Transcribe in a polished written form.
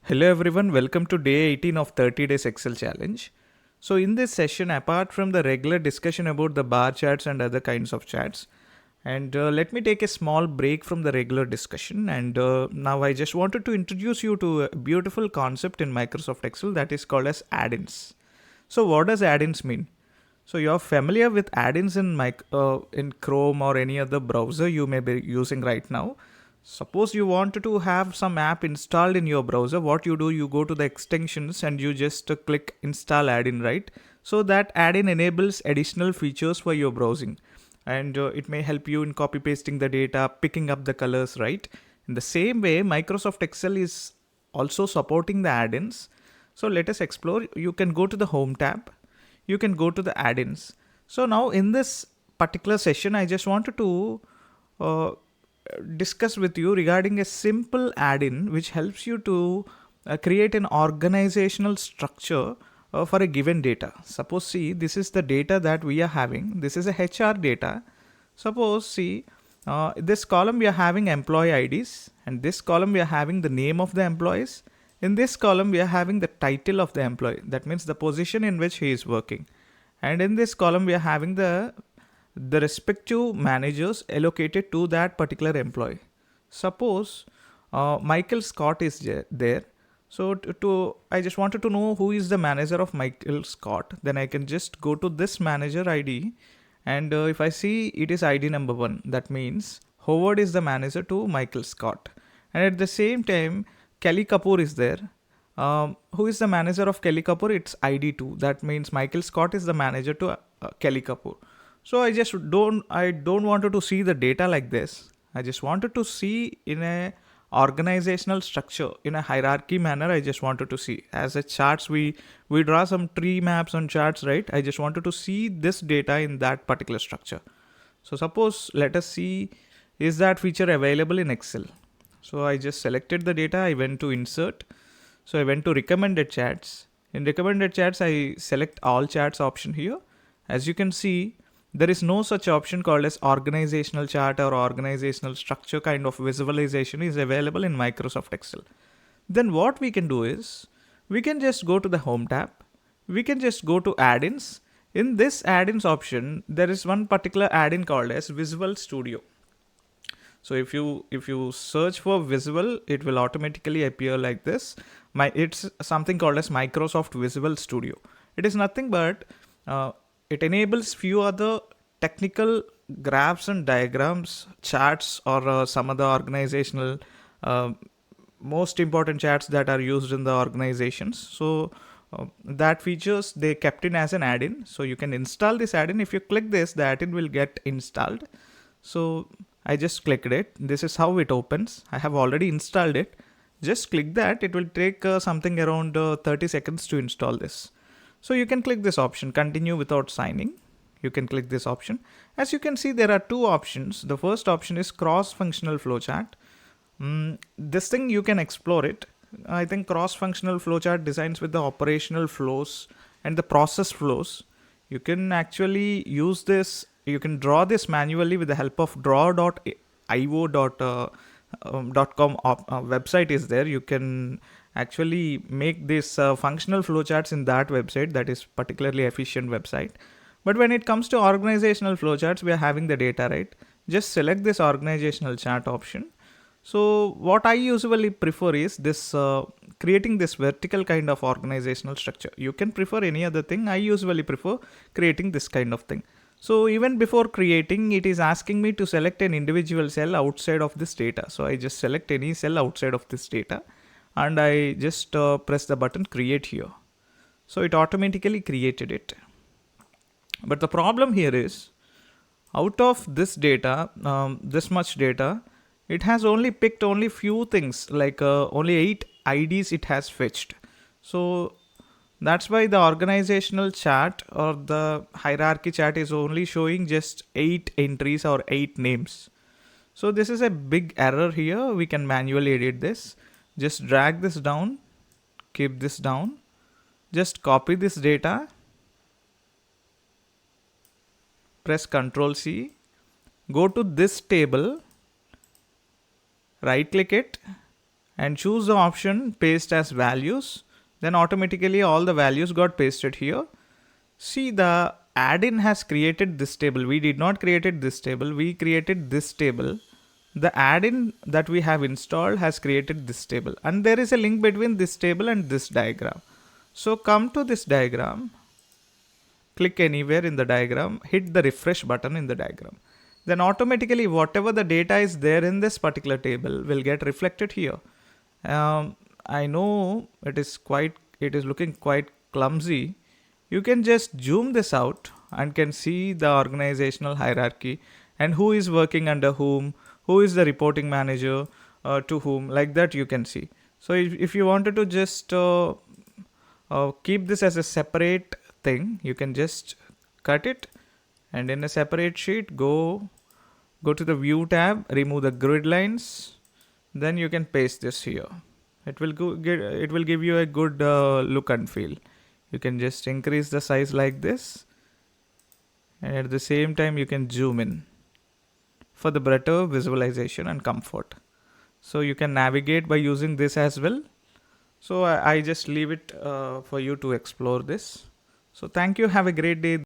Hello everyone, welcome to day 18 of 30 days Excel challenge. So in this session, apart from the regular discussion about the bar charts and other kinds of charts, and let me take a small break from the regular discussion, and now I just wanted to introduce you to a beautiful concept in Microsoft Excel that is called as add-ins. So what does add-ins mean? So you're familiar with add-ins in Chrome or any other browser you may be using right now. Suppose you wanted to have some app installed in your browser. What you do, you go to the extensions and you just click install add-in, right? So that add-in enables additional features for your browsing, and it may help you in copy pasting the data, picking up the colors, right? In the same way, Microsoft Excel is also supporting the add-ins. So let us explore. You can go to the home tab, you can go to the add-ins. So now in this particular session, I just wanted to uh, discuss with you regarding a simple add-in which helps you to create an organizational structure for a given data. Suppose, see, this is the data that we are having. This is a HR data. Suppose, see, this column we are having employee IDs, and this column we are having the name of the employees. In this column we are having the title of the employee, that means the position in which he is working. And in this column we are having the respective managers allocated to that particular employee. Suppose Michael Scott is there. So I just wanted to know who is the manager of Michael Scott. Then I can just go to this manager ID, and if I see it is ID number 1, that means Howard is the manager to Michael Scott. And at the same time, Kelly Kapoor is there. Who is the manager of Kelly Kapoor? It's ID2. That means Michael Scott is the manager to Kelly Kapoor. So I don't wanted to see the data like this. I just wanted to see in a organizational structure, in a hierarchy manner. I just wanted to see as a charts, we draw some tree maps on charts, right? I just wanted to see this data in that particular structure. So suppose, let us see, is that feature available in Excel? So I just selected the data, I went to insert. So I went to recommended charts. In recommended charts, I select all charts option here. As you can see, there is no such option called as organizational chart or organizational structure kind of visualization is available in Microsoft Excel. Then what we can do is, we can just go to the home tab. We can just go to add-ins. In this add-ins option, there is one particular add-in called as Visual Studio. So if you search for Visual, it will automatically appear like this. It's something called as Microsoft Visual Studio. It is nothing but it enables few other technical graphs and diagrams, charts, or some other organizational uh, most important charts that are used in the organizations. So that features they kept in as an add-in. So you can install this add-in. If you click this, the add-in will get installed. So I just clicked it. This is how it opens. I have already installed it. Just click that. It will take something around 30 seconds to install this. So you can click this option, continue without signing. You can click this option. As you can see, there are two options. The first option is cross-functional flowchart. This thing you can explore it. I think cross-functional flowchart designs with the operational flows and the process flows. You can actually use this. You can draw this manually with the help of draw.io.com website is there. You can actually make this functional flowcharts in that website. That is particularly efficient website. But when it comes to organizational flowcharts, we are having the data, right? Just select this organizational chart option. So what I usually prefer is this creating this vertical kind of organizational structure. You can prefer any other thing. I usually prefer creating this kind of thing. So even before creating, it is asking me to select an individual cell outside of this data. So I just select any cell outside of this data, and I just press the button create here. So it automatically created it. But the problem here is, out of this data, this much data, it has only picked only few things, like only 8 IDs it has fetched. So that's why the organizational chart or the hierarchy chart is only showing just 8 entries or 8 names. So this is a big error here. We can manually edit this. Just drag this down, keep this down, just copy this data, press Ctrl C, go to this table, right click it, and choose the option paste as values. Then automatically all the values got pasted here. See, the add-in has created this table. We did not create this table. We created this table. The add-in that we have installed has created this table. And there is a link between this table and this diagram. So come to this diagram, click anywhere in the diagram, hit the refresh button in the diagram. Then automatically whatever the data is there in this particular table will get reflected here. I know it is looking quite clumsy. You can just zoom this out and can see the organizational hierarchy and who is working under whom, who is the reporting manager to whom, like that you can see. So if you wanted to just keep this as a separate thing, you can just cut it and in a separate sheet go to the view tab, remove the grid lines, then you can paste this here. It will give you a good look and feel. You can just increase the size like this, and at the same time you can zoom in for the better visualization and comfort. So you can navigate by using this as well. So I just leave it for you to explore this. So thank you. Have a great day.